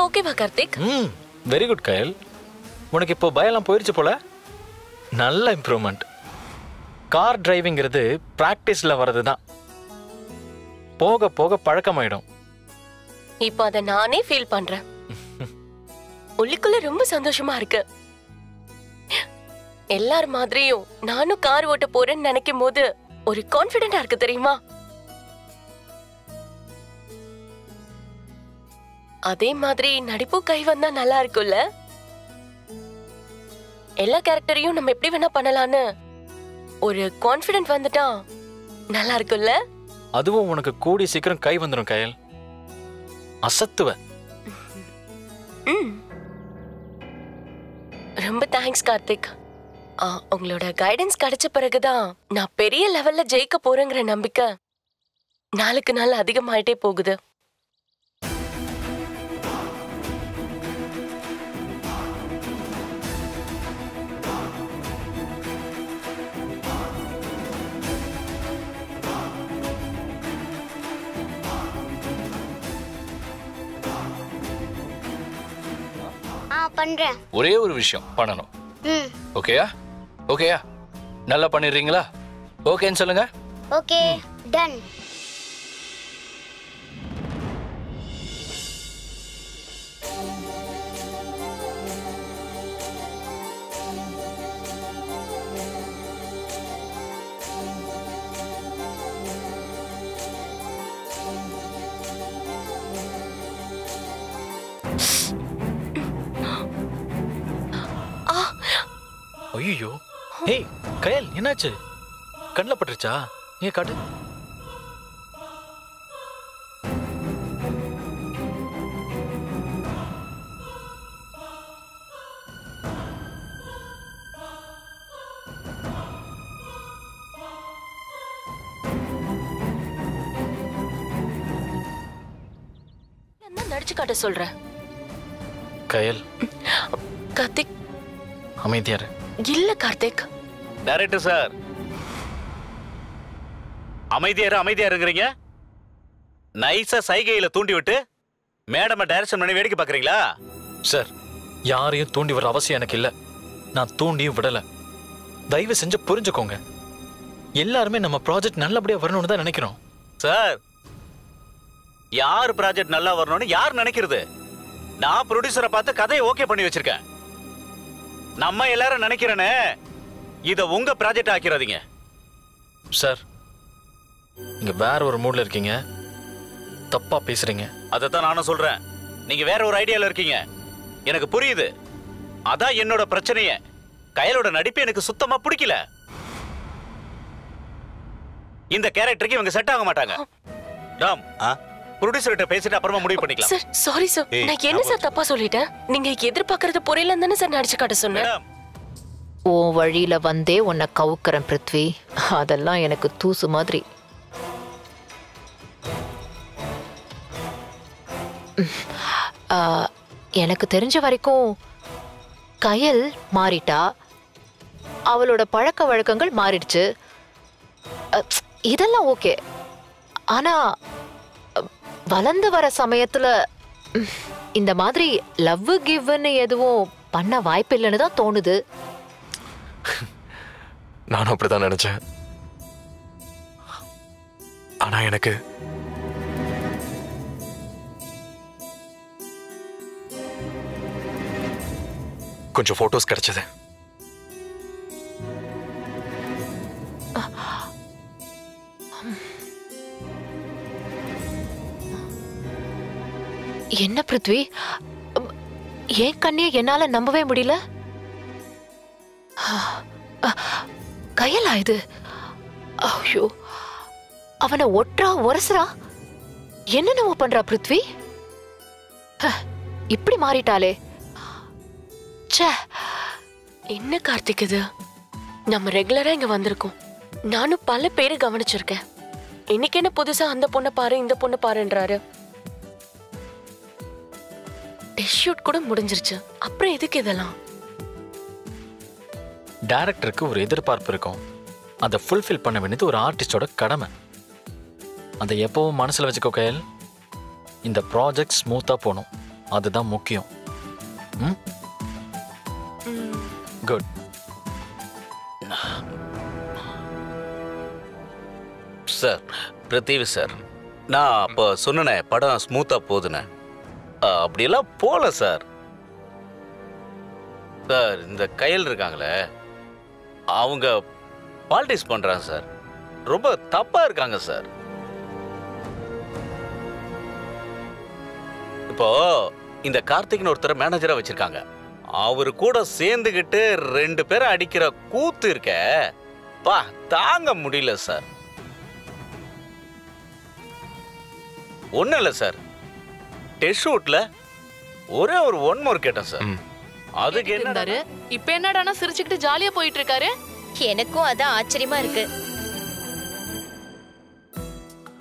இப்போ ஓகேவா Karthik? Very good கயல். உனக்கு இப்போ பயம்லாம் போயிடுச்சு போல. நல்ல இம்ப்ரூவ்மெண்ட். கார் டிரைவிங்கிறது பிராக்டிஸ்ல வர்றது தான். போக போக பழக்கமாயிடும். இப்போ அதை நானே ஃபீல் பண்றேன். உள்ளுக்குள்ள ரொம்ப சந்தோஷமா இருக்கு. எல்லார் மாதிரியும் நானும் கார் ஓட்ட போறேன்னு நினைக்கும் போது ஒரு கான்ஃபிடென்ட்டா இருக்கு தெரியுமா? அதே மாதிரி நடிப்பு கை வந்தா நல்லா இருக்கும்ல. எல்லா கேரக்டரையும் நம்ம எப்படி வேணா பண்ணலான்னு ஒரு கான்ஃபிடென்ட் வந்துட்டா நல்லா இருக்கும்ல. அதுவும் உனக்கு கூடி சீக்கிரம் கை வந்துடும் கயல். அசத்துவ. ரொம்ப தேங்க்ஸ் கார்த்திக். உங்களோட கைடன்ஸ் கிடைச்ச பிறகுதான் நான் பெரிய லெவல்ல ஜெயிக்க போறேங்கிற நம்பிக்கை நாளுக்கு நாள் அதிகமாயிட்டே போகுது. பண்றேன். ஒரே ஒரு விஷயம் பண்ணணும். ஓகேயா? ஓகேயா? நல்லா பண்ணிடுறீங்களா? ஓகேன்னு சொல்லுங்க. Okay, done. ஐயோ, ஏய் கயல் என்னாச்சு? கண்ணில் பட்டுருச்சா? நீங்க காட்டு. நடிச்சு காட்ட சொல்றேன். கயல் கார்த்திக் அமைதியாரு. இல்ல கார்த்திக். Director sir, அமைதியாருங்கிறீங்க. நைஸா சைகையில தூண்டி விட்டு மேடம டைரக்ஷன் பண்ணி வேடிக்கை பாக்குறீங்களா? சார், யாரையும் தூண்டி வர அவசியம் எனக்கு இல்ல. நான் தூண்டியும் விடல. தயவு செஞ்சு புரிஞ்சுக்கோங்க. எல்லாருமே நம்ம ப்ராஜெக்ட் நல்லபடியா வரணும்னு தான் நினைக்கிறோம். சார், யார் ப்ராஜெக்ட் நல்லா வரணும்னு யார் நினைக்கிறது? நான் ப்ரொடியூசரை பார்த்து கதையை ஓகே பண்ணி வச்சிருக்கேன். நம்ம எல்லாரும் நினைக்கிறேன்னு இத உங்க ப்ராஜெக்ட் ஆக்கிராதீங்க. சார், நீங்க வேற ஒரு மூட்ல இருக்கீங்க. தப்பா பேசுறீங்க. அதைத்தான் நானும் சொல்றேன். நீங்க வேற ஒரு ஐடியால இருக்கீங்க. எனக்கு புரியுது. அதான் என்னோட பிரச்சனையே. கயலோட நடிப்பு எனக்கு சுத்தமா பிடிக்கல. இந்த கேரக்டருக்கு இவங்க செட் ஆக மாட்டாங்க. ராம், ப்ரொடியூசர் கிட்ட பேசிட்டு அப்புறமா முடிவு பண்ணிக்கலாம். Sir, sorry sir. நான் என்ன சார் தப்பா சொல்லிட்டேன்? நீங்க எதிர்பார்க்கறது புரியலன்னு தானே சார் நடிச்சு காட்ட சொன்னேன். ஓ வழியில வந்தே உன்னை கவுக்கிறேன் பிருத்வி. அதெல்லாம் எனக்கு தூசு மாதிரி. எனக்கு தெரிஞ்ச வரைக்கும் கயல் மாறிட்டா. அவளோட பழக்க வழக்கங்கள் மாறிடுச்சு. இதெல்லாம் ஓகே. ஆனா வளர்ந்து வர சமயத்துல இந்த மாதிரி லவ் கிவ்னு எதுவும் பண்ண வாய்ப்பு இல்லைன்னு தான் தோணுது. நானும் அப்படிதான் நினைச்சேன். ஆனா எனக்கு கொஞ்சம் போட்டோஸ் கிடைச்சது. என்ன பிருத்வி, ஏன் கண்ணிய என்னால நம்பவே முடியல. கயலா இது? ஐயோ, அவனை ஒற்றா ஒரசுறா. என்னென்னவோ பண்றா பிருத்வி. இப்படி மாறிட்டாளே. என்ன கார்த்திக் இது? நம்ம ரெகுலரா இங்க வந்திருக்கோம். நானும் பல பேரை கவனிச்சிருக்கேன். இன்னைக்கு என்ன புதுசா அந்த பொண்ணை பாரு இந்த பொண்ணை பாருன்றாரு. டெஸ்ட் ஷூட் கூட முடிஞ்சிருச்சு. அப்புறம் எதுக்கு இதெல்லாம்? டைரக்டருக்கு ஒரு எதிர்பார்ப்பு இருக்கும். அதை ஃபுல்ஃபில் பண்ண வேண்டியது ஒரு ஆர்டிஸ்டோட கடமை. அதை எப்பவும் மனசில் வச்சுக்கோ கயல். இந்த ப்ராஜெக்ட் ஸ்மூத்தாக போகணும். அதுதான் முக்கியம். குட். சார், பிரதீவ் சார், நான் அப்போ சொன்னேனே படம் ஸ்மூத்தா போகுதுன்னு, அப்படியெல்லாம் போல சார். சார், இந்த கையில் இருக்காங்களே அவங்க பாலிடிக்ஸ் பண்றாங்க சார். ரொம்ப தப்பா இருக்காங்க சார். இப்போ இந்த கார்த்திக்னு ஒருத்தர் மேனேஜரா வச்சிருக்காங்க. அவரு கூட சேர்ந்துகிட்டு 2 பேரை அடிக்கிற கூத்து இருக்க பா தாங்க முடியல சார். ஒன்றும் இல்லை சார், டெஸ்ட் ஷூட்ல ஒரே ஒரு 1 மோர் கேட்டேன் சார். அதுக்கு என்ன இப்ப என்னடானா சிரிச்சுக்கிட்டு ஜாலியா போயிட்டு இருக்காரு. எனக்கும் அதான் ஆச்சரியமா இருக்கு.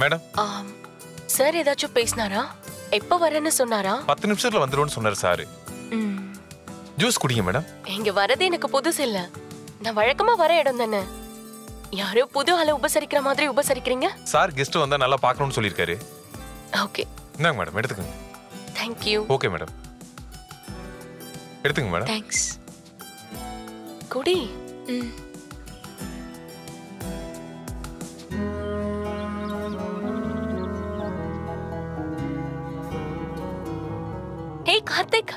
மேடம் சார் ஏதாச்சும் பேசினாரா? எப்ப வரேன்னு சொன்னாரா? 10 நிமிஷத்துல வந்துருவோம்னு சொன்னாரு சார். ஜூஸ் குடிங்க மேடம். இங்க வரது எனக்கு புதுசு இல்ல, நான் வழக்கமா வர இடம் தானே. யாரோ புது ஆளை உபசரிக்கிற மாதிரி உபசரிக்கிறீங்க. சார் கெஸ்ட் வந்தா நல்லா பார்க்கணும்னு சொல்லியிருக்காரு. ஓகே, இந்தாங்க மேடம், எடுத்துக்கங்க. Thank you. ஓகே மேடம், எடுத்துங்க மேடம். தேங்க்ஸ். குடி. ஹே கார்த்திக்,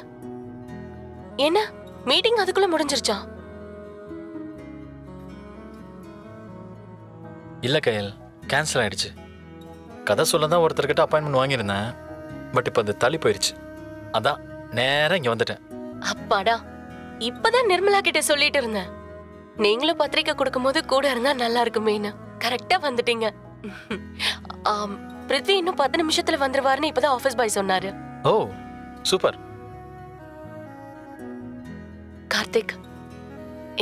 என்ன மீட்டிங் அதுக்குள்ள முடிஞ்சிருச்சா? இல்ல கையல், கேன்சல் ஆயிடுச்சு. கதை சொல்ல தான் ஒருத்தர்கிட்ட அப்பாயின்மெண்ட் வாங்கியிருந்தேன். பட் இப்போ அது தள்ளி போயிடுச்சு. அதான் நேரா இங்க வந்துட்டேன். அப்பாடா, இப்பதான் நிர்மலா கிட்ட சொல்லிட்டு இருந்தேன், நீங்களும் பத்திரிக்கை கொடுக்கும்போது கூட இருந்தா நல்லா இருக்குமேன்னு. கரெக்டா வந்துட்டீங்க. பிரித்வி இன்னும் 10 நிமிஷத்துல வந்துருவாருன்னு இப்பதான் ஆபீஸ் பாய் சொன்னாரு. ஓ சூப்பர். கார்த்திக்,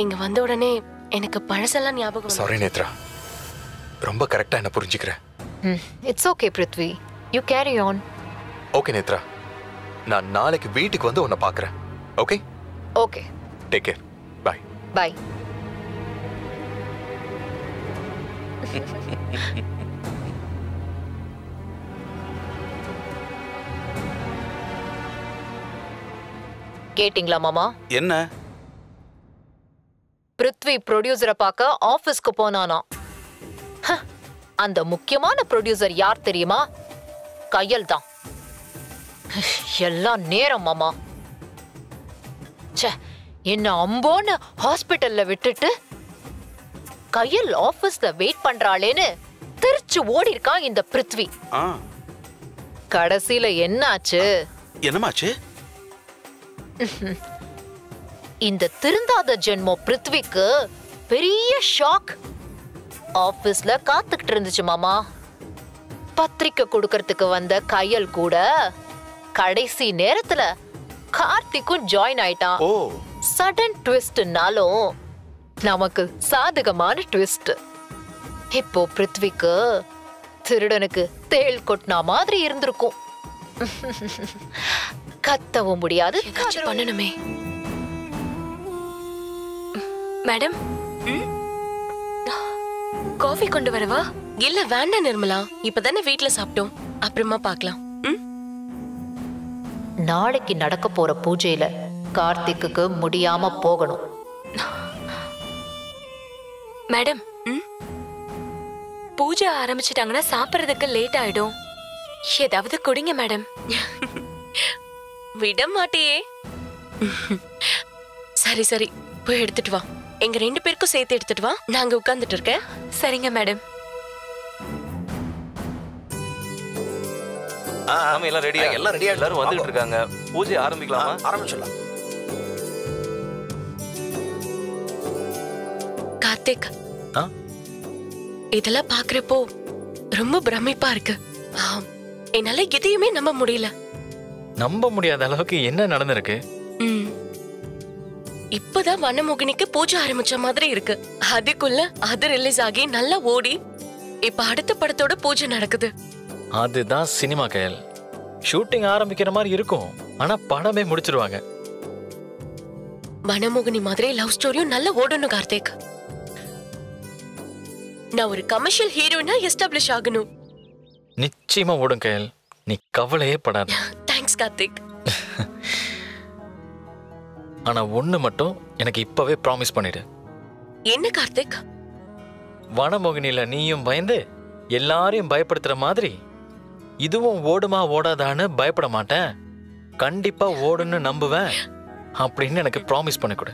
இங்க வந்த உடனே எனக்கு பழசெல்லாம் ஞாபகம். சாரி நேத்ரா, ரொம்ப கரெக்டா என்ன புரிஞ்சுக்கிறேன். It's okay Prithvi, you carry on. Okay Netra, நான் நாளைக்கு வீட்டுக்கு வந்து உன்னை பார்க்கறேன். Okay okay, take care. Bye bye. கேட்டிங்களா மாமா? என்ன? பிருத்வி ப்ரொடியூசரை பார்க்க ஆபீஸ்க்கு போனானா. அந்த முக்கியமான ப்ரொடியூசர் யார் தெரியுமா? கையல் தான். எல்லாம் நேரம் மாமா. என்ன அம்போன்னு ஹாஸ்பிட்டல்ல விட்டுட்டு கையல் ஆபீஸ்ல வெயிட் பண்றாளேன்னு திருச்சு ஓடி இருக்கான் இந்த பிருத்வி. கடைசியில என்னாச்சு? என்னமாச்சு? இந்த திருந்தாத ஜென்மோ பிருத்விக்கு பெரிய ஷாக். ஆபீஸ்ல காத்துக்கிட்டு இருந்துச்சு மாமா. பத்திரிக்கை கொடுக்கறதுக்கு வந்த கையல் கூட கடைசி நேரத்துல கார்த்திக்கும் ஜாயின் ஆயிட்டான். சடன் ட்விஸ்ட்னாலும் நமக்கு சாதகமான ட்விஸ்ட். இப்போ பிருத்விக்கு திருடனுக்கு தேள் கொட்டினா மாதிரி இருந்திருக்கும். கத்தவும் முடியாது. பண்ணணுமே. மேடம், காஃபி கொண்டு வரவா? இல்ல வேண்டாம் நிர்மலா, இப்பதானே வீட்ல சாப்பிட்டோம், அப்புறமா பார்க்கலாம். நாளைக்கு நடக்க போற பூஜையில கார்த்திக்கு முடியாம போகணும். மேடம், பூஜை ஆரம்பிச்சிட்டாங்கன்னா சாப்பிடுறதுக்கு லேட் ஆயிடும். ஏதாவது குடிங்க மேடம். விட மாட்டியே. சரி சரி, போய் எடுத்துட்டு வா. எங்க 2 பேருக்கும் சேர்த்து எடுத்துட்டு வா, நாங்க உட்கார்ந்துட்டு இருக்கேன். சரிங்க மேடம். எல்லாம் ரெடியா? எல்லாம் ரெடியா, எல்லாரும் வந்துட்டு இருக்காங்க. பூஜை ஆரம்பிக்கலாமா? ஆரம்பிச்சிடலாம். கார்த்திக், இதெல்லாம் பாக்குறப்போ ரொம்ப பிரமிப்பா இருக்கு. என்னால எதையுமே நம்ப முடியல. நம்ப முடியாத அளவுக்கு என்ன நடந்திருக்கு? இப்பதான் வனமோகினிக்கு பூஜை ஆரம்பிச்ச மாதிரி இருக்கு. அதுக்குள்ள அது ரிலீஸ் ஆகி நல்லா ஓடி இப்ப அடுத்த படத்தோட பூஜை நடக்குது. அதுதான் சினிமா கையல். ஷூட்டிங் ஆரம்பிக்கிற மாதிரி இருக்கும், ஆனா படமே முடிச்சிருவாங்க. வனமோகினி மாதிரி லவ் ஸ்டோரியும் நல்லா ஓடணும் கார்த்திக். நான் ஒரு கமர்ஷியல் ஹீரோயினா எஸ்டாப்லிஷ் ஆகணும். நிச்சயமா ஓடும் கையல், நீ கவலையே படாத. தேங்க்ஸ் கார்த்திக். ஆனா ஒண்ணு மட்டும் எனக்கு இப்பவே ப்ராமிஸ் பண்ணிடு. என்ன கார்த்திக்? வனமோகினியில நீயும் பயந்து எல்லாரையும் பயப்படுத்துற மாதிரி இதுவும் ஓடுமா ஓடாதான்னு பயப்பட மாட்டேன், கண்டிப்பா ஓடுன்னு நம்புவேன் அப்படின்னு எனக்கு ப்ராமிஸ் பண்ணி கொடு.